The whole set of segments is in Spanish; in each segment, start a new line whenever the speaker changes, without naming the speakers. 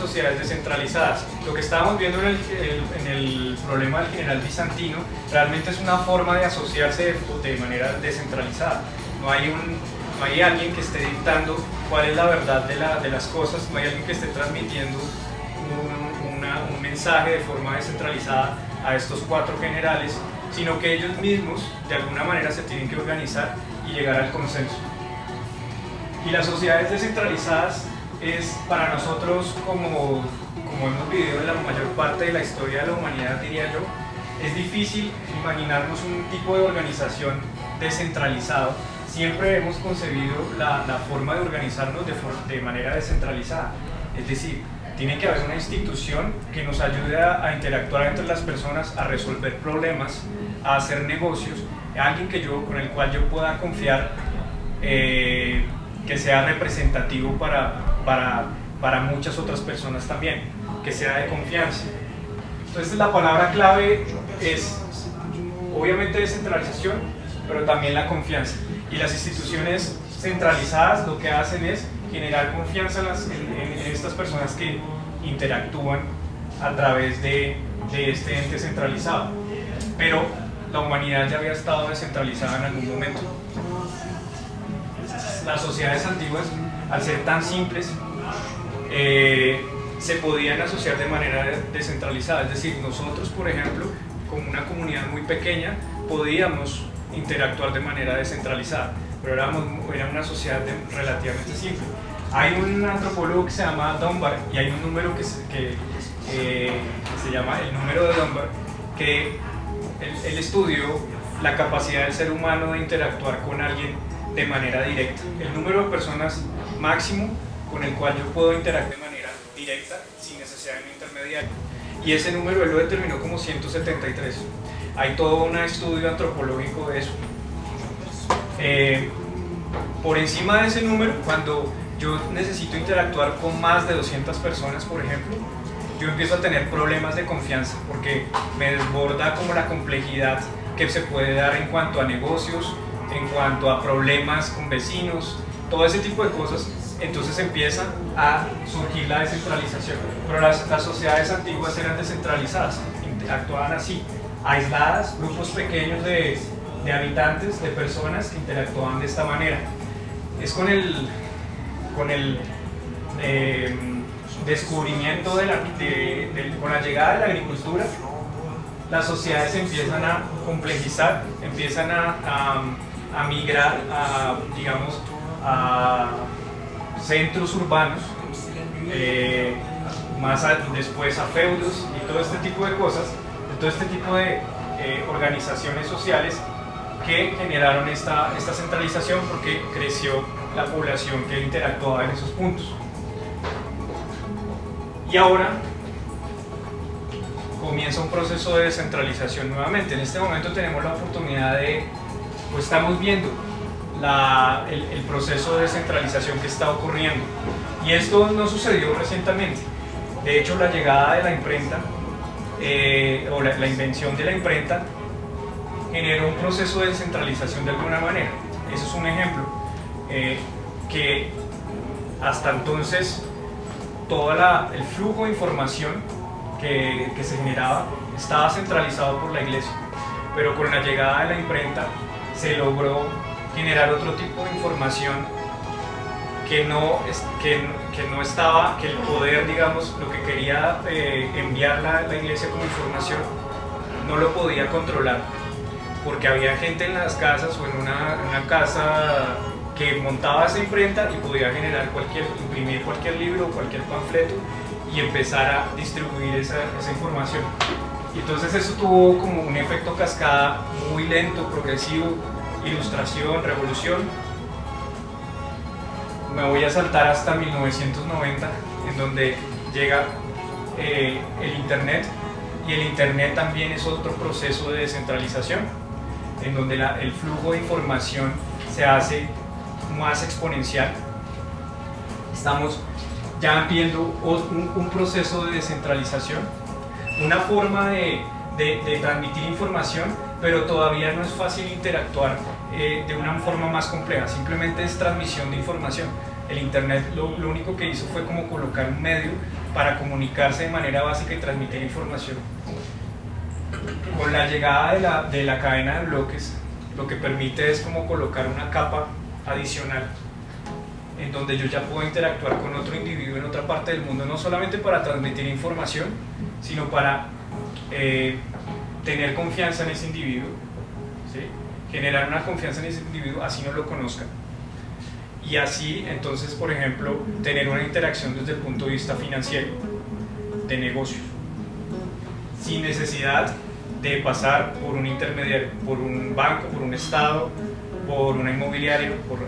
sociedades descentralizadas. Lo que estábamos viendo en el problema del general bizantino realmente es una forma de asociarse de manera descentralizada. No hay alguien que esté dictando cuál es la verdad de las cosas, no hay alguien que esté transmitiendo un mensaje de forma descentralizada a estos 4 generales, sino que ellos mismos de alguna manera se tienen que organizar y llegar al consenso. Y las sociedades descentralizadas es para nosotros, como hemos vivido en la mayor parte de la historia de la humanidad, diría yo, es difícil imaginarnos un tipo de organización descentralizado. Siempre hemos concebido la forma de organizarnos de manera descentralizada, es decir, tiene que haber una institución que nos ayude a interactuar entre las personas, a resolver problemas, a hacer negocios, alguien con el cual yo pueda confiar, que sea representativo para muchas otras personas también, que sea de confianza. Entonces la palabra clave es obviamente descentralización, pero también la confianza. Y las instituciones centralizadas lo que hacen es generar confianza en estas personas que interactúan a través de este ente centralizado. Pero la humanidad ya había estado descentralizada en algún momento. Las sociedades antiguas, al ser tan simples, se podían asociar de manera descentralizada. Es decir, nosotros, por ejemplo, como una comunidad muy pequeña, podíamos interactuar de manera descentralizada, pero era una sociedad relativamente simple. Hay un antropólogo que se llama Dunbar y hay un número que se llama el número de Dunbar, que él estudió la capacidad del ser humano de interactuar con alguien de manera directa. El número de personas máximo con el cual yo puedo interactuar de manera directa sin necesidad de un intermediario. Y ese número él lo determinó como 173. Hay todo un estudio antropológico de eso. Por encima de ese número, cuando yo necesito interactuar con más de 200 personas, por ejemplo, yo empiezo a tener problemas de confianza porque me desborda como la complejidad que se puede dar en cuanto a negocios, en cuanto a problemas con vecinos, todo ese tipo de cosas. Entonces empieza a surgir la descentralización. Pero las sociedades antiguas eran descentralizadas, actuaban así, aisladas, grupos pequeños de habitantes, de personas que interactuaban de esta manera. Es con el descubrimiento con la llegada de la agricultura, las sociedades empiezan a complejizar, empiezan a migrar digamos, a centros urbanos, después a feudos y todo este tipo de cosas, todo este tipo de organizaciones sociales que generaron esta centralización porque creció la población que interactuaba en esos puntos. Y ahora comienza un proceso de descentralización nuevamente. En este momento tenemos la oportunidad pues estamos viendo el proceso de descentralización que está ocurriendo. Y esto no sucedió recientemente. De hecho, la llegada de la imprenta, o la invención de la imprenta, generó un proceso de descentralización de alguna manera. Eso es un ejemplo. Que hasta entonces todo el flujo de información que se generaba estaba centralizado por la iglesia, pero con la llegada de la imprenta se logró generar otro tipo de información que el poder, digamos, lo que quería enviar la iglesia como información no lo podía controlar, porque había gente en las casas o en una casa que montaba esa imprenta y podía imprimir cualquier libro o cualquier panfleto y empezar a distribuir esa información. Y entonces eso tuvo como un efecto cascada muy lento, progresivo, ilustración, revolución. Me voy a saltar hasta 1990, en donde llega el Internet, y el Internet también es otro proceso de descentralización, en donde el flujo de información se hace más exponencial. Estamos ya viendo un proceso de descentralización, una forma de transmitir información, pero todavía no es fácil interactuar de una forma más compleja, simplemente es transmisión de información. El Internet lo único que hizo fue como colocar un medio para comunicarse de manera básica y transmitir información. Con la llegada de la cadena de bloques, lo que permite es como colocar una capa adicional en donde yo ya puedo interactuar con otro individuo en otra parte del mundo, no solamente para transmitir información, sino para tener confianza en ese individuo, ¿sí? Generar una confianza en ese individuo así no lo conozcan. Y así, entonces, por ejemplo, tener una interacción desde el punto de vista financiero, de negocios, sin necesidad de pasar por un intermediario, por un banco, por un estado, por una inmobiliaria, por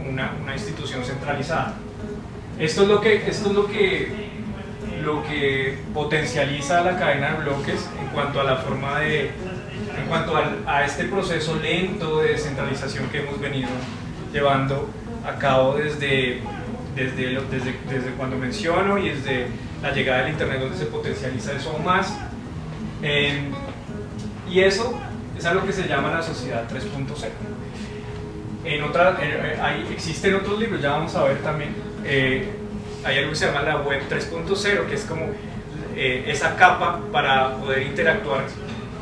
una institución centralizada. Esto es lo que potencializa la cadena de bloques en cuanto a la forma en cuanto a este proceso lento de descentralización que hemos venido llevando a cabo desde cuando menciono y desde la llegada del internet, donde se potencializa eso aún más. Y eso es algo que se llama la sociedad 3.0. Existen otros libros, ya vamos a ver también. Hay algo que se llama la web 3.0, que es como esa capa para poder interactuar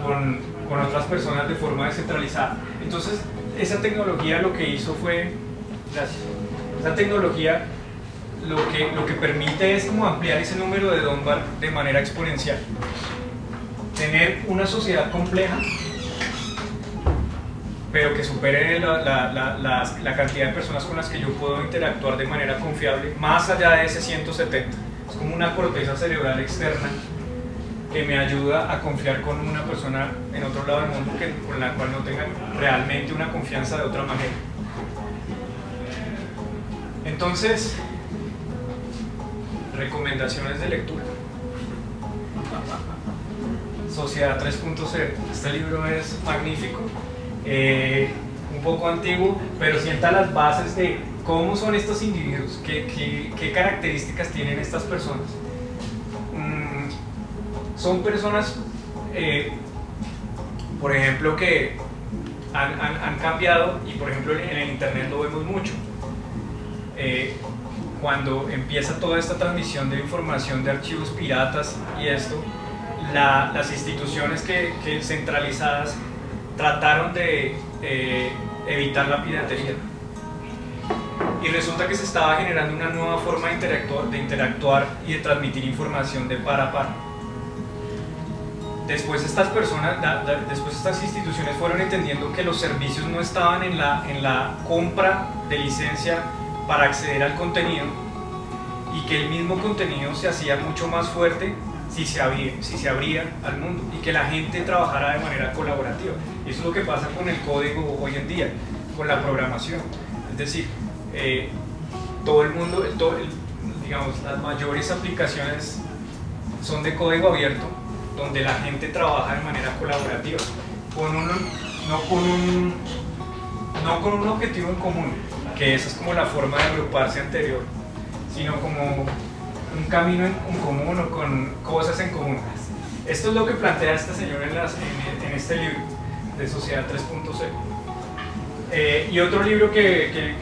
con otras personas de forma descentralizada. Entonces, esa tecnología lo que hizo fue, gracias, esa tecnología lo que permite es como ampliar ese número de Dunbar de manera exponencial. Tener una sociedad compleja, pero que supere la cantidad de personas con las que yo puedo interactuar de manera confiable, más allá de ese 170. Es como una corteza cerebral externa que me ayuda a confiar con una persona en otro lado del mundo con la cual no tenga realmente una confianza de otra manera. Entonces, recomendaciones de lectura. Sociedad 3.0. Este libro es magnífico, un poco antiguo, pero sienta las bases de cómo son estos individuos, qué características tienen estas personas. Son personas, por ejemplo, que han cambiado, y por ejemplo en el internet lo vemos mucho. Cuando empieza toda esta transmisión de información de archivos piratas y esto, las instituciones que centralizadas trataron de evitar la piratería, y resulta que se estaba generando una nueva forma de interactuar y de transmitir información de par a par. Después estas instituciones fueron entendiendo que los servicios no estaban en la compra de licencia para acceder al contenido, y que el mismo contenido se hacía mucho más fuerte si se abría al mundo y que la gente trabajara de manera colaborativa. Eso es lo que pasa con el código hoy en día, con la programación. Es decir, todo el mundo, digamos, las mayores aplicaciones son de código abierto, donde la gente trabaja de manera colaborativa, no con un objetivo en común, que esa es como la forma de agruparse anterior, sino como un camino en común o con cosas en común. Esto es lo que plantea esta señora en este libro de Sociedad 3.0. Y otro libro que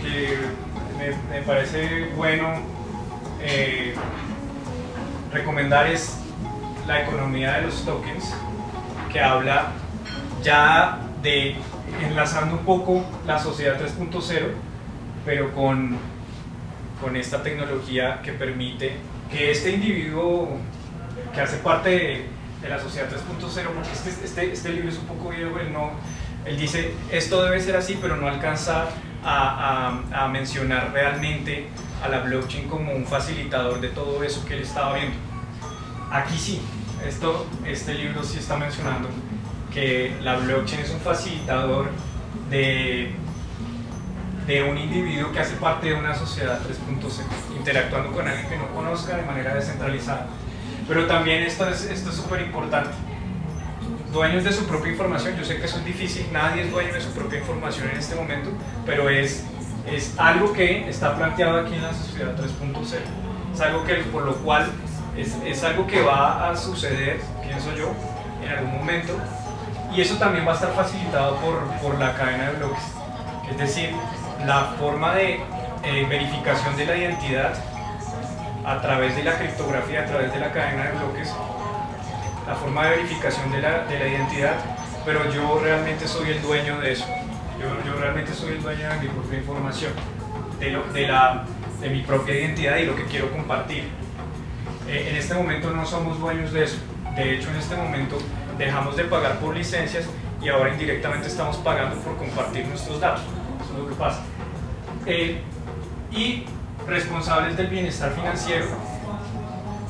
me parece bueno recomendar es La economía de los tokens, que habla ya de enlazando un poco la Sociedad 3.0, pero con esta tecnología que permite que este individuo que hace parte de la Sociedad 3.0, porque este libro es un poco viejo, él dice esto debe ser así, pero no alcanza a mencionar realmente a la blockchain como un facilitador de todo eso que él estaba viendo. Aquí sí, este libro sí está mencionando que la blockchain es un facilitador de un individuo que hace parte de una sociedad 3.0, interactuando con alguien que no conozca de manera descentralizada. Pero también esto es súper importante. Dueños de su propia información. Yo sé que eso es difícil, nadie es dueño de su propia información en este momento, pero es algo que está planteado aquí en la sociedad 3.0. Es algo por lo cual es algo que va a suceder, pienso yo, en algún momento, y eso también va a estar facilitado por la cadena de bloques. Es decir, la forma de verificación de la identidad a través de la criptografía, a través de la cadena de bloques, la forma de verificación de la identidad, pero yo realmente soy el dueño de eso. Yo realmente soy el dueño de mi propia información, de mi propia identidad y lo que quiero compartir. En este momento no somos dueños de eso. De hecho, en este momento dejamos de pagar por licencias y ahora indirectamente estamos pagando por compartir nuestros datos. Eso es lo que pasa. Y responsables del bienestar financiero,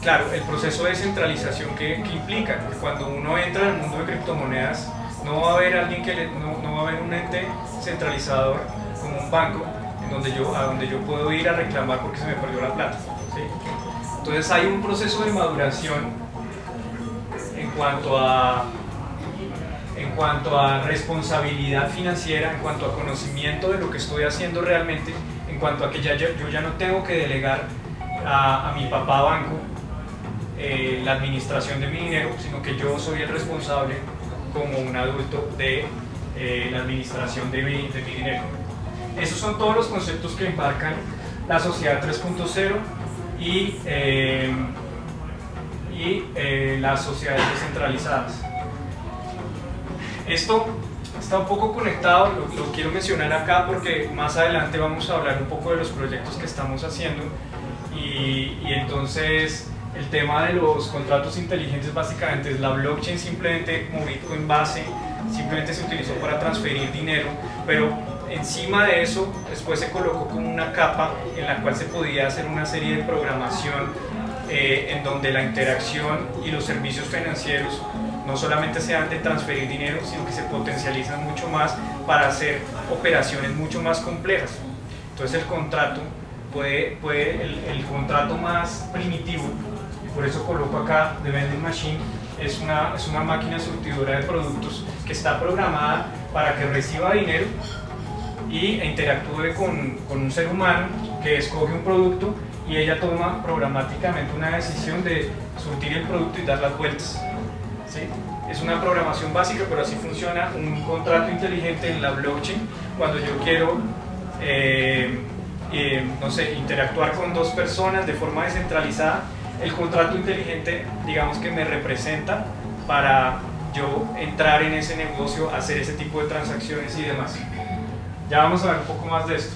claro, el proceso de descentralización que implica que cuando uno entra en el mundo de criptomonedas no va a haber alguien no va a haber un ente centralizador como un banco a donde yo puedo ir a reclamar porque se me perdió la plata, ¿sí? Entonces hay un proceso de maduración en cuanto a responsabilidad financiera, en cuanto a conocimiento de lo que estoy haciendo realmente, en cuanto a que yo ya no tengo que delegar a mi papá banco la administración de mi dinero, sino que yo soy el responsable como un adulto de la administración de mi dinero. Esos son todos los conceptos que embarcan la sociedad 3.0 y las sociedades descentralizadas. Esto está un poco conectado, lo quiero mencionar acá porque más adelante vamos a hablar un poco de los proyectos que estamos haciendo y entonces el tema de los contratos inteligentes básicamente es la blockchain simplemente como Bitcoin base, simplemente se utilizó para transferir dinero, pero encima de eso después se colocó como una capa en la cual se podía hacer una serie de programación en donde la interacción y los servicios financieros no solamente sean de transferir dinero, sino que se potencializan mucho más para hacer operaciones mucho más complejas. Entonces el contrato el contrato más primitivo, y por eso coloco acá The Vending Machine, es una máquina surtidora de productos que está programada para que reciba dinero e interactúe con un ser humano que escoge un producto y ella toma programáticamente una decisión de surtir el producto y dar las vueltas, ¿sí? Es una programación básica, pero así funciona un contrato inteligente en la blockchain. Cuando yo quiero no sé, interactuar con dos personas de forma descentralizada, el contrato inteligente, digamos que me representa para yo entrar en ese negocio, hacer ese tipo de transacciones y demás. Ya vamos a ver un poco más de esto.